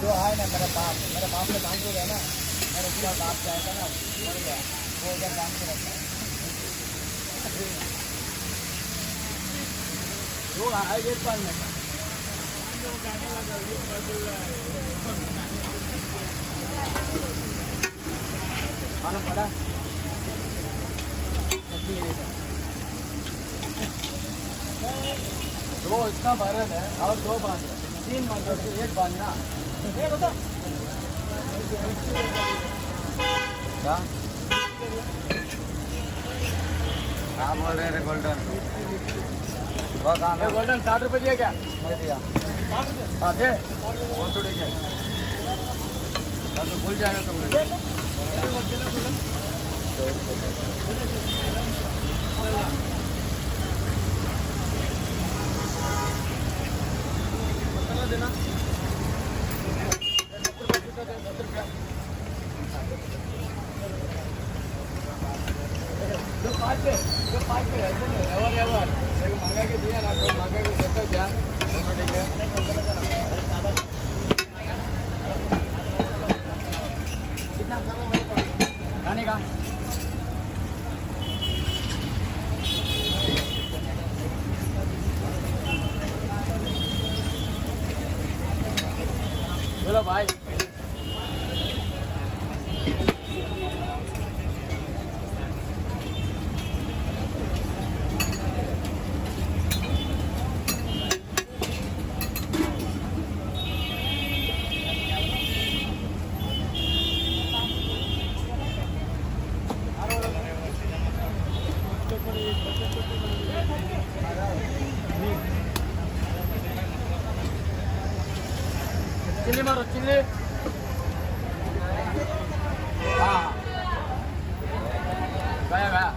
जो है ना मेरा बाप ने काम को गया ना मेरे उसका बाप जाएगा ना मर गया वो उधर काम से रखता है जो है ये पाल में खाना पड़ा दो इतना भारत है और दो बांध 3 बांध एक बांधना क्या बोल रहे हैं गोल्डन गोल्डन 60 रुपये दिया क्या नहीं दिया हाँ दे वो तो ठीक है तो भूल जाएगा तुम देना जो पाँच पे एवर मांगा के दिया ना तो मांगा के देता क्या ठीक है कितना खाने का बोलो भाई चिल्ली मारो चिल्ली हाँ गया गया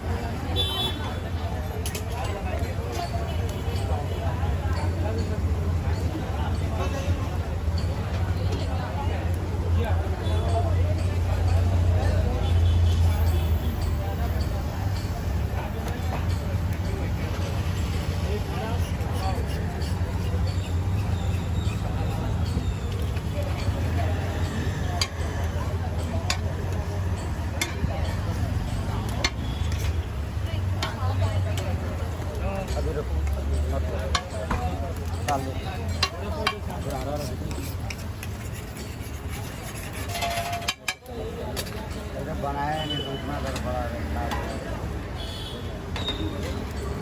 बनाया नहीं तो इतना कर पड़ा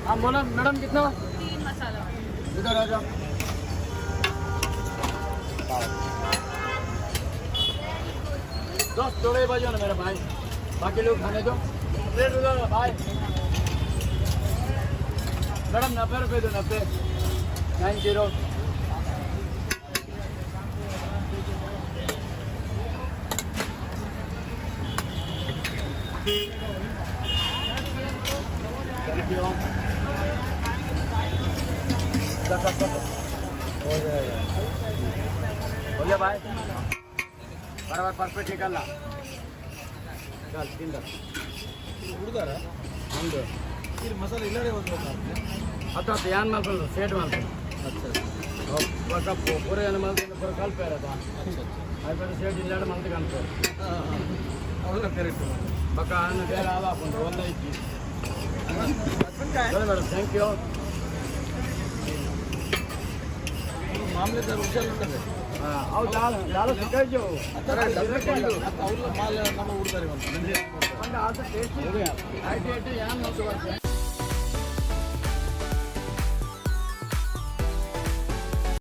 हाँ बोला मैडम कितना 3 मसाला इधर आ जाओ दोस्त थोड़े बजो ना मेरा भाई बाकी लोग खाने दो प्लेट उधर भाई मैडम 90 रुपये दो 90 90 बोले भाई बराबर परफेक्ट निकालना चल तिंदा ಹುಡುಗರಾ ಒಂದು ಇದು ಮಸಾಲೆ ಇಲ್ಲಡೆ ಒಂದು ಅಥವಾ ಧ್ಯಾನ ಮಾಡ್ಕೊಂಡು ಸೇಟ್ ಮಾಡ್ಕೊಂಡು अच्छा पूरे अनिमल पर कल पे रहता अच्छा पर सेट इल्लाडे ಮಂದಿ ಕಾಣ್ತಾರೆ ಹೌದಾ ಕರೆಕ್ಟ್ ಬಕ ಅನ್ನ ಬೇರೆ ಆವ ಹಾಕೊಂಡು ಒಂದ ಐತಿ चलो मैडम थैंक यू मामलेदार ಹುಷಾರ್ ಇರ್ತದೆ ಅವು ದಾಲ್ ಸಿಕ್ಕೈಜು ಅವ್ರ ಮಾಲ್ ನಮ್ಮ ಹುಡುಗರಿಗೆ ಒಂದು ಆದ ಟೇಸ್ಟ್ ಇದೆ ಐಟಿ ಏನು ಮಾಡ್ತಾರೆ